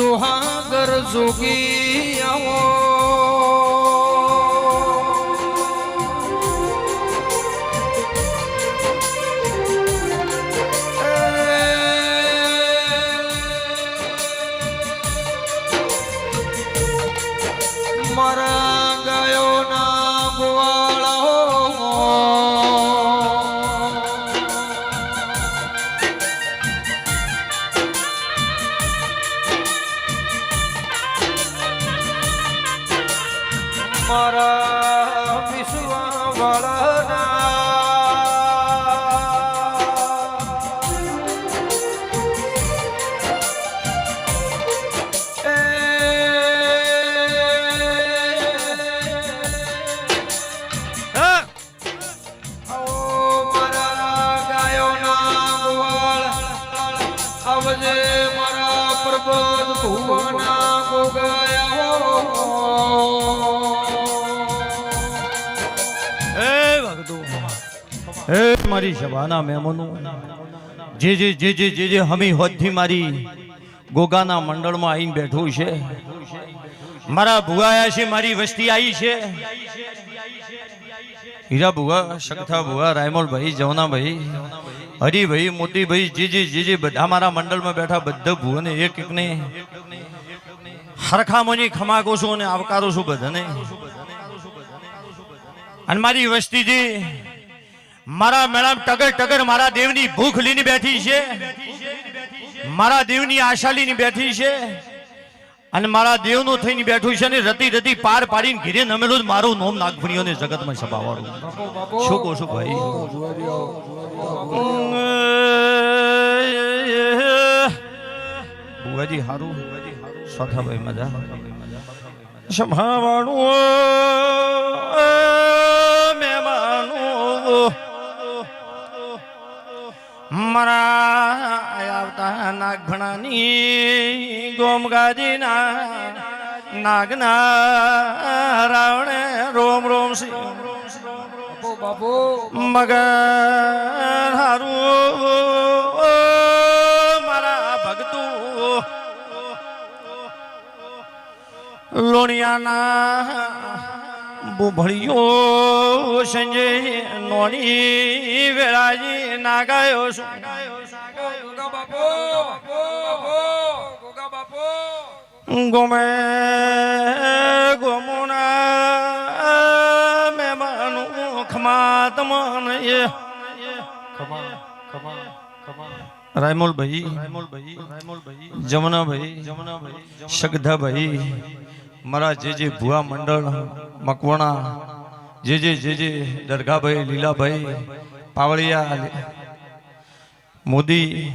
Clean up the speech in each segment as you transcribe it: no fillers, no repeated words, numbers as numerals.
સુહાગર જોગી આવો મારા ગયો ના ગોવાળો મારા વિશ્વા વાળના આવજે મારા પ્રબોધ ભુવના ગોગાયા હે મારી સભાના મહેમાનો જે હમી હોદથી મારી ગોગાના મંડળમાં આવીને બેઠું છે મારા ભુવાયા છે મારી વસ્તી આવી છે હીરા ભુવા શકથા ભુવા રાયમોલભાઈ જવનાભાઈ હરિભાઈ મોતીભાઈ જે બધા મારા મંડળમાં બેઠા બધા ભુવને એક એકને હરખામોની ખમાકો છું અને આવકારો છું બધાને અને મારી વસ્તી જે મારા મેળામ ટગર ટગર મારા દેવની ભૂખ લઈને બેઠી છે મારા દેવની આશા લઈને બેઠી છે અને મારા દેવનું થઈને બેઠું છે ને રતી રતી પાર પાડીને ઘીરે નમેલું મારું નોમ નાગફણીઓને જગતમાં છપાવાળું શું કહું છું ભાઈ બુવાજી હારું સોથા ભાઈ મજા સંભાળવાનું મહેમાનું મારા આવતા નાગભણાની ગોમગાજીના નાગના રાવણે રોમ રોમ સિંહ મગર હારું મારા ભગતું લોણિયાના બુભળિયો સંજય નોની વેળાજી નાગાયો ગોમે ગોમુના મહેમાનું ખમા તમન રાયમોલભાઈ જમનાભાઈ શકધાભાઈ મારા જે ભુવા મંડળ મકવાણા જે દરગાભાઈ લીલાભાઈ પાવળિયા મોદી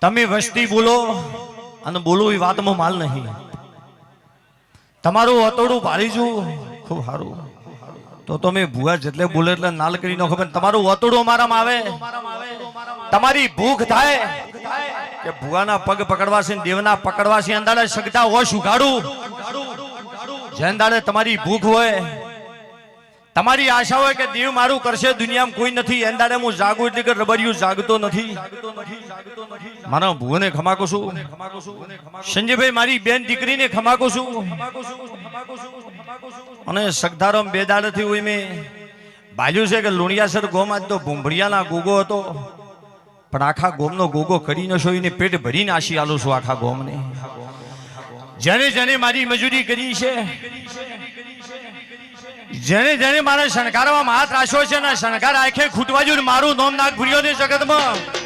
તમે વસ્તી બોલો અને બોલો એ વાતમાં માલ નહીં તમારું અતોડું ભાળીજું ખૂબ સારું તો તમે ભુવા જેટલે બોલે એટલે નાલ કરી નાખો પણ તમારું અતોડું અમારામાં આવે તમારી ભૂખ થાય કે ભુવાના પગ પકડવા છે દેવના પકડવા છે અંદાડે સગતા હોશ ઉગાડું જેન દાડે તમારી ભૂખ હોય તમારી આશા હોય કે દેવ મારું કરશે દુનિયામાં કોઈ નથી એન દાડે હું જાગું એટલે કે રબડિયું જાગતો નથી મારા ભુવને ખમાકો છું સંજયભાઈ મારી બેન દીકરીને ખમાકો છું અને સગધારમ બે દાડેથી હોય મેં બાજુ છે કે લુણિયાસર ગોમાં તો ભૂંભળિયાના ગોગો હતો પણ આખા ગોમનો ગોગો કરી ન છોઈને પેટ ભરીને આશી આલું છું આખા ગોમને જેને મારી મજૂરી કરી છે જેને મારે શણગારવામાં હાથ રાખ્યો છે ને શણગાર આંખે ખૂટવા જો મારું નોમ નાગ ભૂલ્યો ને જગતમાં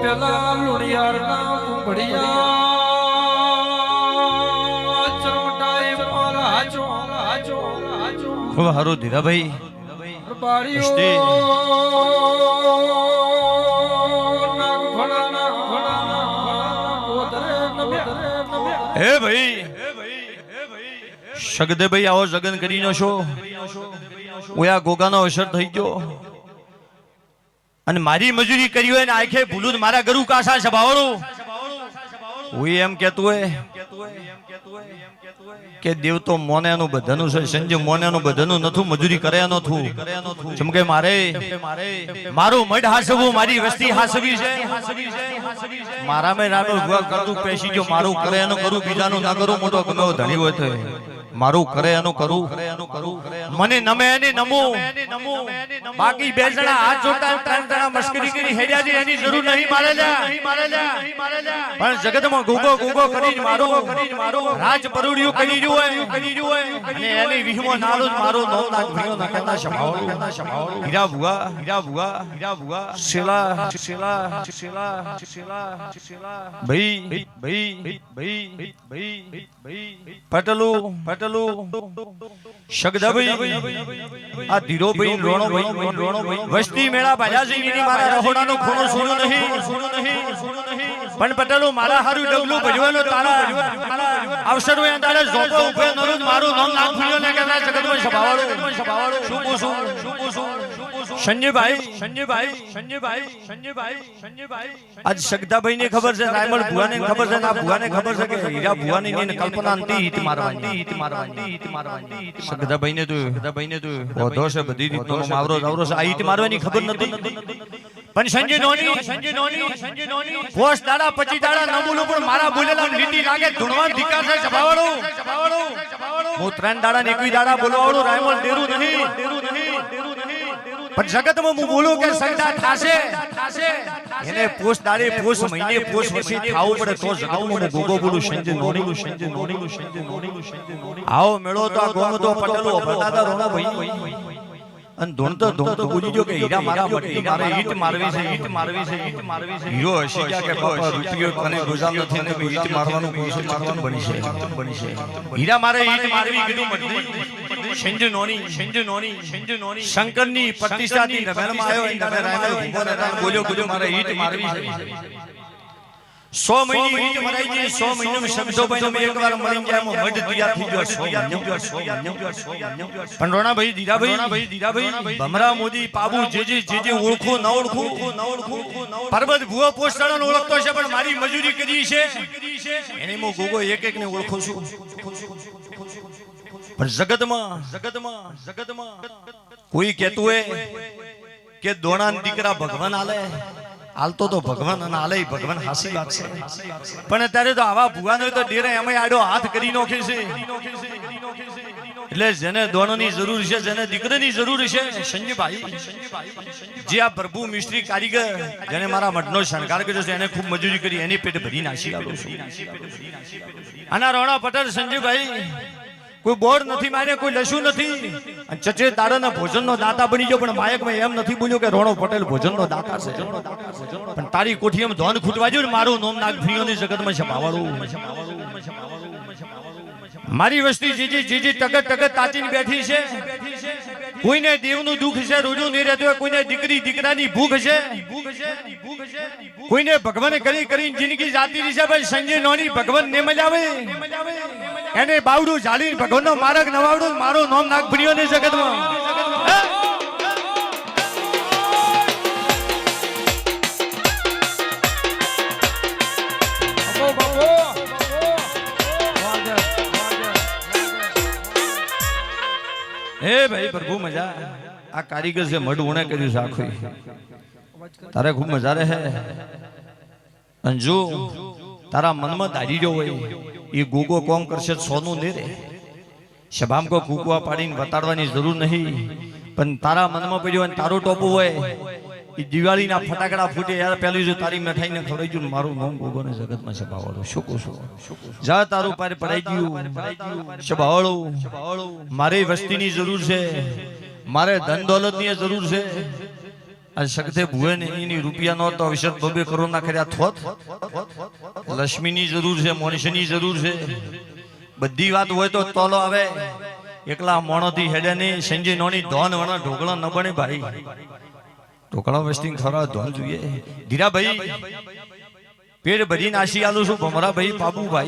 પેલા લુણિયારના ભૂંભળિયા ચરમટાઈ પર હાચો ખૂબ હારું ધીરાભાઈ હે ભાઈ સગદે ભાઈ આવો જગન કરીને છો ઓયા ગોગાનો અસર થઈ ગયો અને મારી મજૂરી કરી હોય ને આંખે ભૂલું મારા ગરુ કાસા સભાવાળું હું એમ કેતું હોય કે દેવ તો મોનેનું બધાનું છે સંજય મોનેનું બધાનું નથું મજૂરી કરે નથું જેમ કે મારું મઢ હાસવું મારી વસ્તી હાસવી છે મારા મેં રાનો ભૂવા કરતું પેશી જો મારું કરે એનું કરું બીજાનું ના કરું મોટો ગમે ધણી હોય તો મારું કરે એનું કરું મને નમે એને નમું બાકી બે જણા હાથ જોડતા ત્રણ જણા મસ્કરી કરી હેડ્યા છે એની જરૂર નહીં મારે પણ જગતમાં ગુગો ગુગો કરીને મારો રાજ પરુડિયું કરી રહ્યું હોય અને એની વિહમો નાળું મારું નવ લાખ ભીઓ નકરના શમાવડું હીરા ભુવા શેલા ભાઈ પટલું શગદાભાઈ આ ધીરોભાઈ રોણોભાઈ વસ્તી મેળા બાજા છે એની મારા રહોડાનો ખૂણો સોનું નહીં પણ પટેલો મારા હારું ડગલું ભજવાનો તારા અવસર હોય તારે ઝોપો ઉભે નરું મારું નામ નાખીયો ને કહેતા જગતમાં સભાવાળો શું પૂછું સંજયભાઈ આજ શગદાભાઈ ને ખબર છે રાયમલ ભુવા ને ખબર છે ના ભુવા ને ખબર છે કે હીરા ભુવા ની કલ્પના અંતિ હિત મારવાની શગદાભાઈ ને તો ઓધો છે બધી રીતનો માવરો જાવરો છે આ હિત મારવાની ખબર નથી પણ સંજય નોની પોસ્ટ દાડા 25 દાડા ન બોલું પણ મારા બોલેલા લીટી લાગે ધૂણવા ધિકાર છે સભાવાળો હું 3 દાડા ને 21 દાડા બોલવાળો રાયમલ ડેરું નહીં પણ જગતમાં હું બોલું કે સગદા થાશે એને પોસ્ટ દાડે પોસ્ટ મહિને પોસ્ટ વર્ષે ખાવું પડે તો જગતમાં હું ગોગો બોલું સંજય નોની આવો મેળો તો આ ગોમ તો પટેલો ભરતા રોણા ભાઈ અને ધોણતો બોલી જો કે હીરા મારા મટી મારે ઈટ મારવી છે હીરો હસી ગયા કે બાપા રૂપિયો કને રોજા નથી ને ઈટ મારવાનું બની છે હીરા મારે ઈટ મારવી કીધું મટી સંજુ નોની શંકરની પ્રતિષ્ઠાથી નગરમાં આવ્યો નગર રાયમલ ઉભો નતા બોલ્યો મારે ઈટ મારવી છે 100 મહિને ઈટ મરાઈ ગઈ 100 મહિનામાં શબ્દોભાઈ મે એકવાર મળી ગયા મઢ દિયા થઈ ગયો 100 પણ રોણાભાઈ દીરાભાઈ ભમરા મોદી પાબુ જે ઓળખો ન ઓળખો પરબત ભુવા પોસ્ટણો ઓળખતો છે પણ મારી મજૂરી કરી છે એને હું ગોગો એક ને ઓળખું છું પણ જગતમાં કોઈ કહેતું હોય કે દોણાન દીકરા ભગવાન આલે હાલતો તો ભગવાન અને આલે ભગવાન હાસી વાત છે પણ અત્યારે તો આવા ભુવાનો તો ડેરે એમાં આડો હાથ કરી નોખે છે એટલે જેને દોણની જરૂર છે જેને દીકરાની જરૂર છે સંજયભાઈ જે આ પ્રભુ મિસ્ત્રી કારીગર જેને મારા મઢનો શણગાર કર્યો છે એને ખૂબ મજૂરી કરી એની પેટ ભરી નાસી આવું છું આના રોણા પટેલ સંજયભાઈ કોઈ બોર નથી મારે કોઈ લશું નથી અને ચચે દાડાના ભોજનનો દાતા બની ગયો પણ માયકમાં એમ નથી બોલ્યો કે રોણો પટેલ ભોજનનો દાતા છે પણ તારી કોઠીમાં ધોન ખૂટવા જો ને મારું નામ નાગ ભીઓની જગતમાં છપાવાળું મારી વસ્તી જે ટગત તાચીને બેઠી છે કોઈને દેવનું દુઃખ છે રોજનું નહીં રહેતું કોઈને દીકરાની ભૂખ છે કોઈને ભગવાને કરી જિંદગી જાતી રહી છે ભાઈ સંજય નોની ભગવાન ને મજાવે એને બાવડું ઝાલી ભગવાનનો માર્ગ નવાવડું મારું નામ નાગભરીઓની જગતમાં હે ભાઈ પ્રભુ મજા આ કારીગર છે મઢ ઉણે કર્યું છે આખું તારે ખૂબ મજા રહે અંજુ તારા મનમાં દાડી જો હોય એ ગોગો કોમ કરશે સોનું ને રે શબામ કો કુકવા પાડીને વતાડવાની જરૂર નહીં પણ તારા મનમાં પડ્યો અને તારું ટોપું હોય એ દિવાળીના ફટાકડા ફૂટે યાર પહેલી જો તારી મીઠાઈને ખવડાઈ ગયું મારું નામ ગોગોને જગતમાં શબાવાળો શું જા તારું પાર પડાઈ ગયું શબાવાળો મારે વસ્તીની જરૂર છે મારે ધન દોલતની જરૂર છે આ શક્તે ભુવે ને એની રૂપિયા નો તો અવસર 2 કરોડ ના કર્યા થોત લક્ષ્મીની જરૂર છે મનુષ્યની જરૂર છે બધી વાત હોય તો તોલો આવે એકલા મોણોથી હેડે નહીં સંજય નોની ધોન વણા ઢોકળા ન બને ભાઈ ઢોકળા વસ્તી ખરા ધોન જોઈએ ધીરાભાઈ પેટ ભરીને આશી આલું છું ભમરાભાઈ બાબુભાઈ